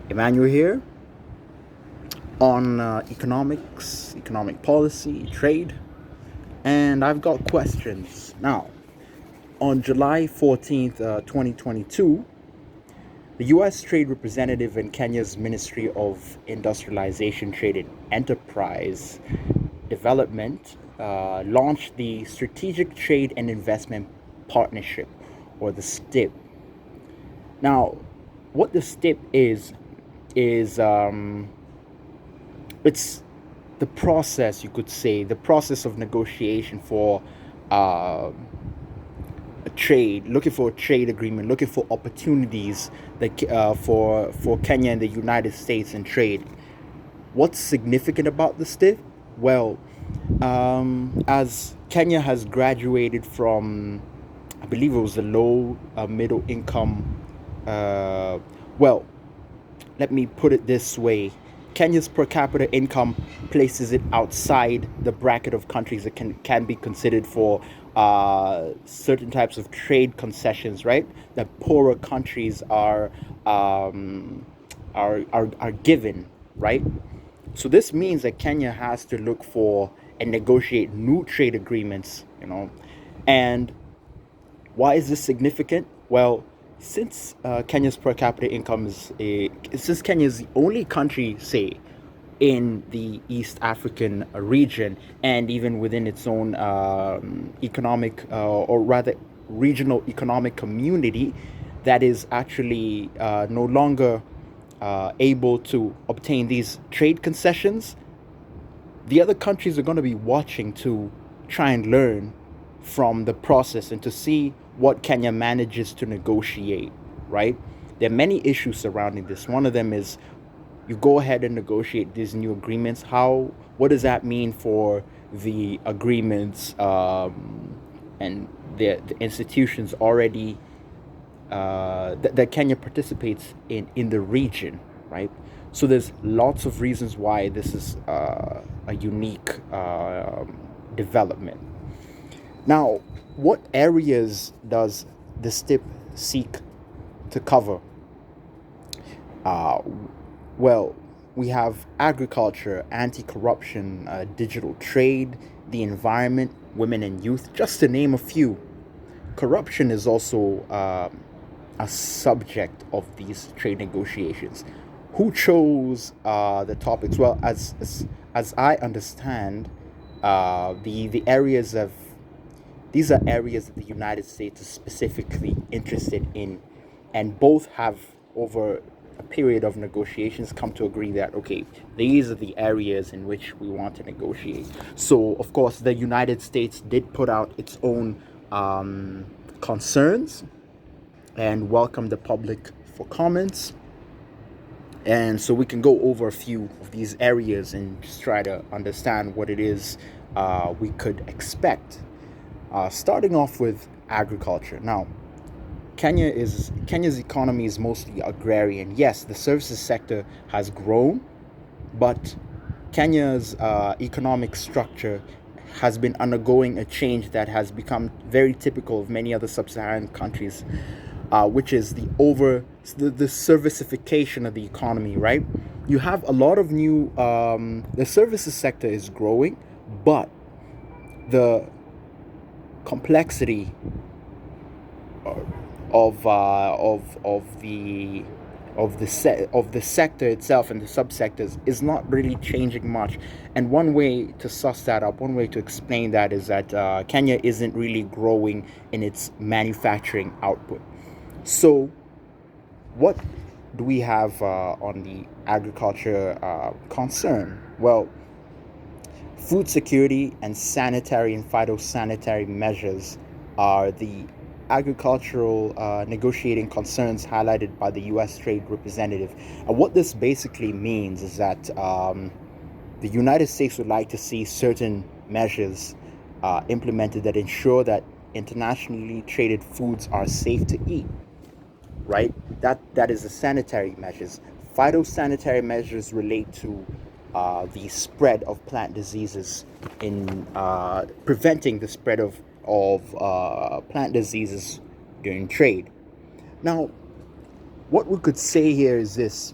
Emmanuel here on economics, economic policy, trade, and I've got questions. Now, on July 14th, 2022, the U.S. Trade Representative in Kenya's Ministry of Industrialization, Trade and Enterprise Development launched the Strategic Trade and Investment Partnership, or the STIP. Now, what the STIP is it's the process, you could say, the process of negotiation for uh, a trade, looking for a trade agreement, looking for opportunities for Kenya and the United States in trade. What's significant about the STIP? Well, as Kenya has graduated from, I believe it was the low middle income. Uh, well, let me put it this way. Kenya's per capita income places it outside the bracket of countries that can be considered for certain types of trade concessions, right? That poorer countries are given, right? So this means that Kenya has to look for and negotiate new trade agreements, and why is this significant? Well, since Kenya's per capita income since Kenya is the only country, say, in the East African region, and even within its own economic, or rather regional economic community, that is actually no longer able to obtain these trade concessions, the other countries are going to be watching to try and learn from the process and to see what Kenya manages to negotiate, right? There are many issues surrounding this. One of them is you go ahead and negotiate these new agreements. What does that mean for the agreements and the institutions already that Kenya participates in the region, right? So there's lots of reasons why this is a unique development. Now, what areas does the STIP seek to cover? Uh, well, we have agriculture, anti-corruption, digital trade, the environment, women and youth, just to name a few. Corruption is also a subject of these trade negotiations. Who chose the topics? Well, as I understand, the areas of these are areas that the United States is specifically interested in, and both have, over a period of negotiations, come to agree that, okay, these are the areas in which we want to negotiate. So, of course, the United States did put out its own concerns and welcome the public for comments. And so we can go over a few of these areas and just try to understand what it is we could expect. Starting off with agriculture. Now, Kenya's economy is mostly agrarian. Yes, the services sector has grown, but Kenya's economic structure has been undergoing a change that has become very typical of many other sub-Saharan countries, which is the servicification of the economy. Right, you have a lot of new. The services sector is growing, but the complexity of the sector itself and the subsectors is not really changing much. And one way to suss that up, one way to explain that, is that Kenya isn't really growing in its manufacturing output. So, what do we have on the agriculture concern? Well, food security and sanitary and phytosanitary measures are the agricultural negotiating concerns highlighted by the U.S. Trade Representative. And what this basically means is that the United States would like to see certain measures implemented that ensure that internationally traded foods are safe to eat, right? That is the sanitary measures. Phytosanitary measures relate to the spread of plant diseases, in preventing the spread of plant diseases during trade. Now, what we could say here is this: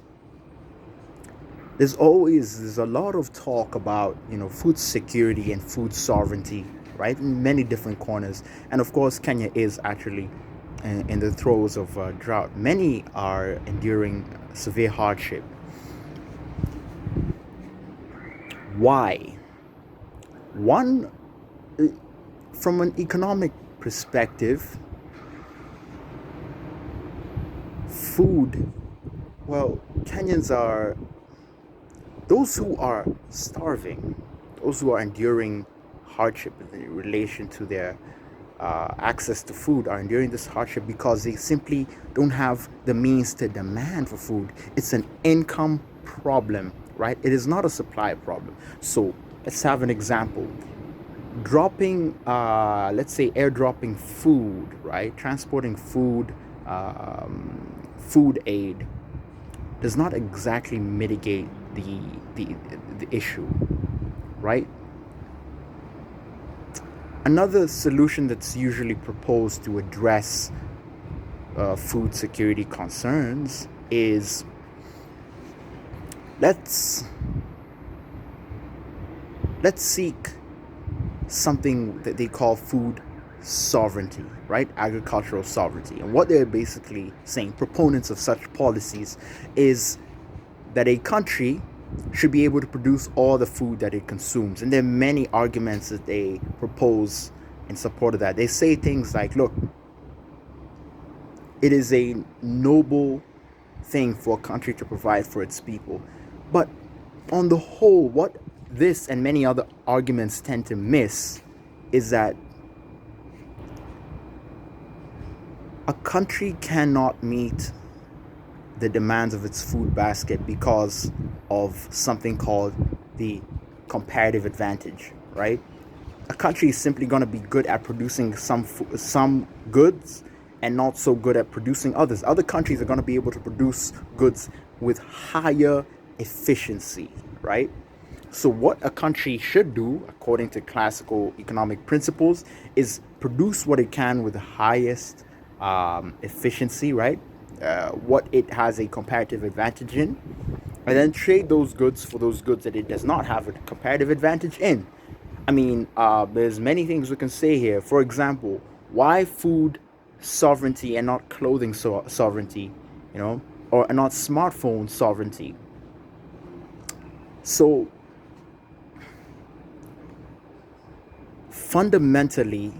There's a lot of talk about food security and food sovereignty, right, in many different corners. And of course, Kenya is actually in the throes of drought. Many are enduring severe hardship. Why? One, from an economic perspective, food. Well, Kenyans are those who are starving, those who are enduring hardship in relation to their access to food are enduring this hardship because they simply don't have the means to demand for food. It's an income problem, right? It is not a supply problem. So let's have an example. Dropping, let's say, airdropping food, right? Transporting food, food aid does not exactly mitigate the, the issue, right? Another solution that's usually proposed to address food security concerns is let's let's seek something that they call food sovereignty, right? Agricultural sovereignty. And what they're basically saying, proponents of such policies, is that a country should be able to produce all the food that it consumes. And there are many arguments that they propose in support of that. They say things like, look, it is a noble thing for a country to provide for its people. But on the whole, what this and many other arguments tend to miss is that a country cannot meet the demands of its food basket because of something called the comparative advantage, right? A country is simply going to be good at producing some goods and not so good at producing others. Other countries are going to be able to produce goods with higher efficiency, right? So what a country should do, according to classical economic principles, is produce what it can with the highest efficiency, right? What it has a comparative advantage in, and then trade those goods for those goods that it does not have a comparative advantage in. I mean, there's many things we can say here. For example, why food sovereignty and not clothing sovereignty, or not smartphone sovereignty? So fundamentally,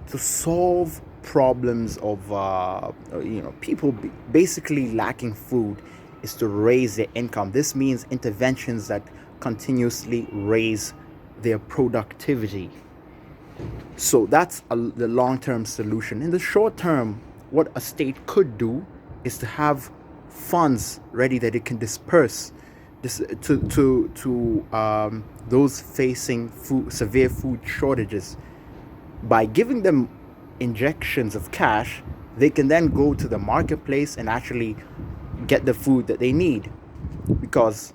to solve problems of people basically lacking food is to raise their income. This means interventions that continuously raise their productivity. So that's the long-term solution. In the short term, what a state could do is to have funds ready that it can disperse this, to those facing severe food shortages. By giving them injections of cash, they can then go to the marketplace and actually get the food that they need. Because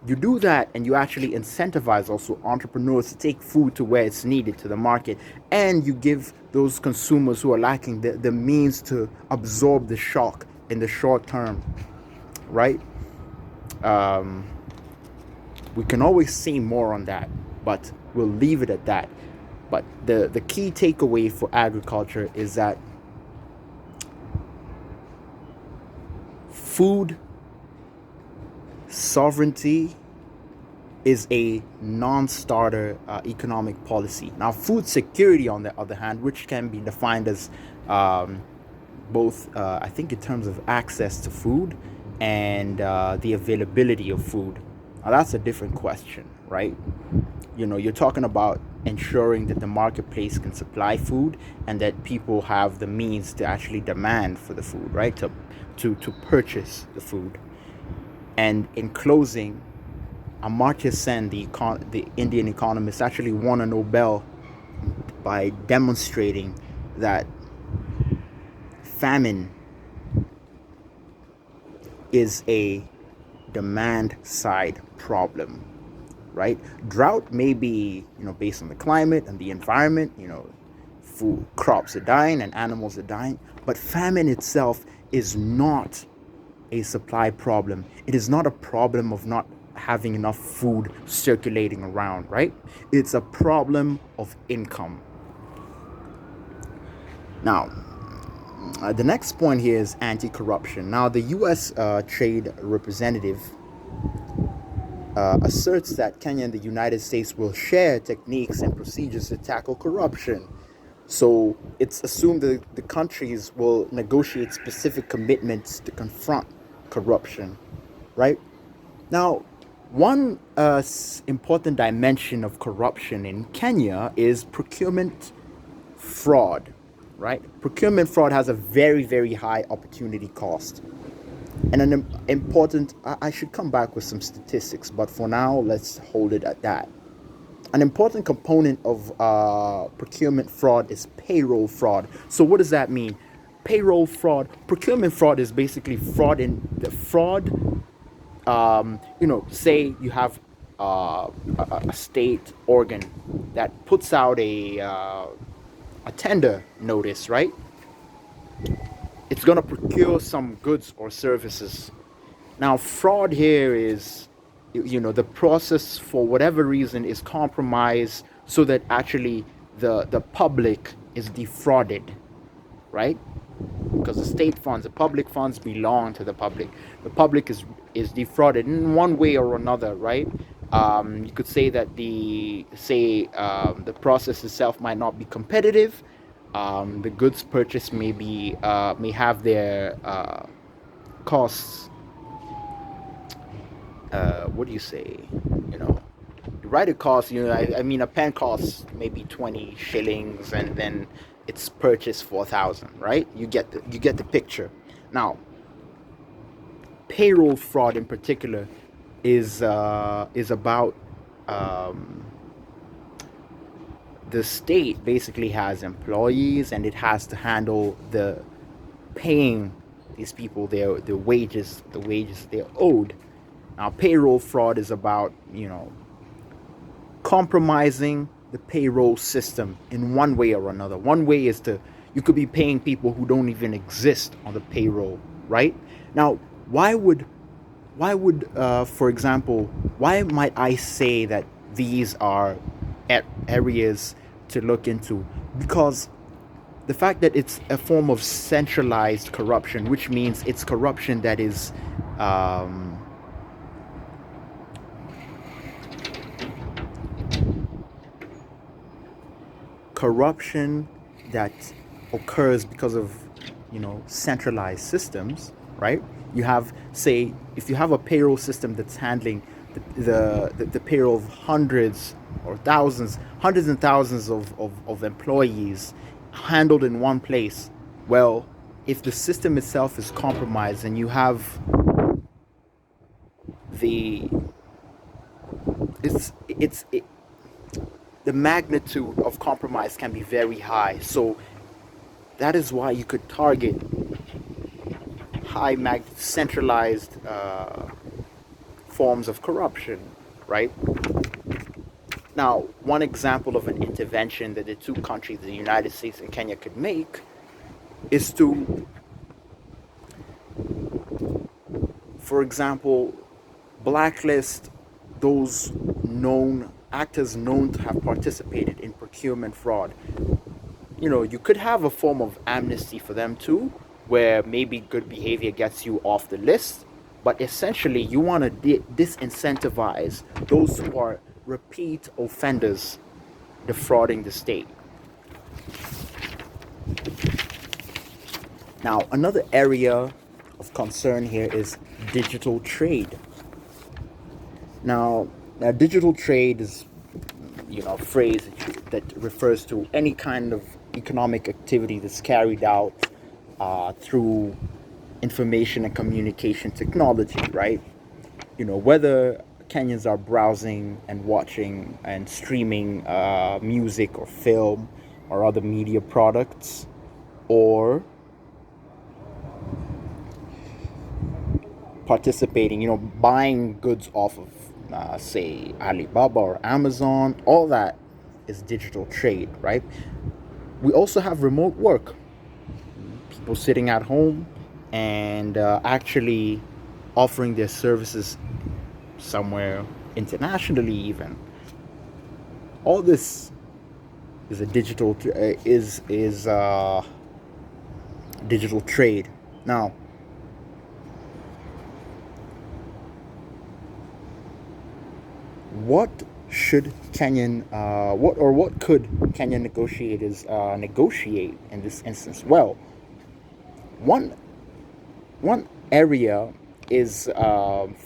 you do that and you actually incentivize also entrepreneurs to take food to where it's needed, to the market, and you give those consumers who are lacking the means to absorb the shock in the short term, right? We can always say more on that, but we'll leave it at that. But the key takeaway for agriculture is that food sovereignty is a non-starter economic policy. Now, food security, on the other hand, which can be defined as both, I think, in terms of access to food and the availability of food. Now, that's a different question, right? You're talking about ensuring that the marketplace can supply food and that people have the means to actually demand for the food, right? To purchase the food. And in closing, Amartya Sen, the Indian economist, actually won a Nobel by demonstrating that famine is a demand side problem, right? Drought may be, based on the climate and the environment, food crops are dying and animals are dying, but famine itself is not a supply problem. It is not a problem of not having enough food circulating around, right? It's a problem of income. Now, the next point here is anti-corruption. Now, the U.S. Trade Representative asserts that Kenya and the United States will share techniques and procedures to tackle corruption. So it's assumed that the countries will negotiate specific commitments to confront corruption, right? Now, one important dimension of corruption in Kenya is procurement fraud, right? Procurement fraud has a very, very high opportunity cost. And an important, I should come back with some statistics, but for now, let's hold it at that. An important component of procurement fraud is payroll fraud. So what does that mean? Payroll fraud, procurement fraud is basically fraud in the fraud. Say you have a state organ that puts out a tender notice, right? It's going to procure some goods or services. Now, fraud here is, the process for whatever reason is compromised so that actually the public is defrauded, right? Because the state funds, the public funds belong to the public. The public is defrauded in one way or another, right? You could say that the process itself might not be competitive. The goods purchased may have their costs. What do you say? The writer costs. I mean, a pen costs maybe 20 shillings, and then it's purchased for 1,000, right? You get the picture. Now, payroll fraud in particular is about the state basically has employees, and it has to handle the paying these people their wages, the wages they're owed. Now, payroll fraud is about compromising the payroll system in one way or another. One way is you could be paying people who don't even exist on the payroll, right? Now, why would for example, why might I say that these are areas to look into? Because the fact that it's a form of centralized corruption, which means it's corruption that is corruption that occurs because of centralized systems, right? You have, say, if you have a payroll system that's handling the payroll of hundreds and thousands of employees handled in one place. Well, if the system itself is compromised, and you have the magnitude of compromise can be very high. So that is why you could target centralized forms of corruption, right? Now, one example of an intervention that the two countries, the United States and Kenya, could make is to, for example, blacklist those actors known to have participated in procurement fraud. You could have a form of amnesty for them too, where maybe good behavior gets you off the list, but essentially you want to disincentivize those who are repeat offenders defrauding the state. Now, another area of concern here is digital trade. Now, digital trade is a phrase that refers to any kind of economic activity that's carried out through information and communication technology, right? Whether Kenyans are browsing and watching and streaming music or film or other media products, or participating, buying goods off of, say, Alibaba or Amazon, all that is digital trade, right? We also have remote work. People sitting at home and actually offering their services somewhere internationally even. All this is a digital trade. Now, what should what could Kenyan negotiators negotiate in this instance? Well, one one area is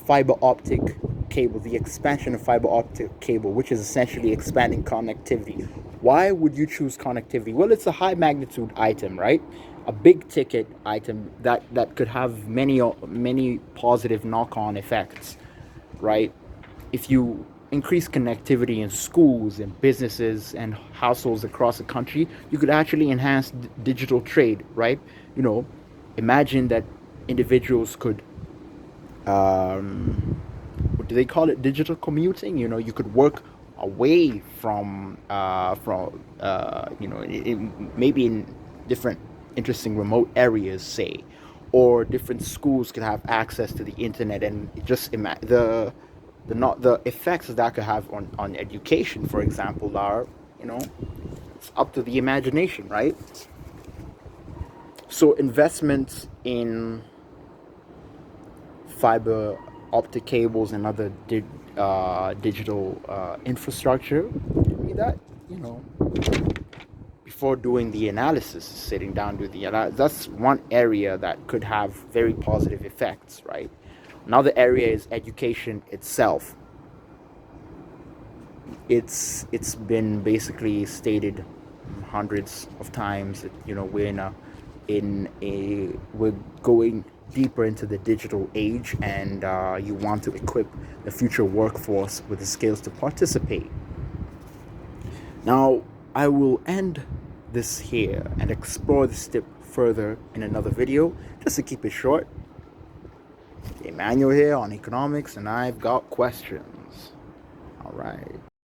fiber optic cable, the expansion of fiber optic cable, which is essentially expanding connectivity. Why would you choose connectivity? Well, it's a high magnitude item, right? A big ticket item that could have many positive knock-on effects, right? If you increase connectivity in schools and businesses and households across the country, you could actually enhance digital trade, right? You know, imagine that individuals could, what do they call it? Digital commuting. You know, you could work away maybe in different interesting remote areas, say, or different schools could have access to the internet, and just the not the effects that could have on education, for example, are, you know, it's up to the imagination, right? So investments in fiber optic cables and other digital infrastructure, that, you know, before doing the analysis, sitting down to the analysis, that's one area that could have very positive effects, right? Another area is education itself. It's been basically stated hundreds of times that, you know, we're going deeper into the digital age, and you want to equip the future workforce with the skills to participate. Now, I will end this here and explore this tip further in another video, just to keep it short. Emmanuel here on economics, and I've got questions. All right.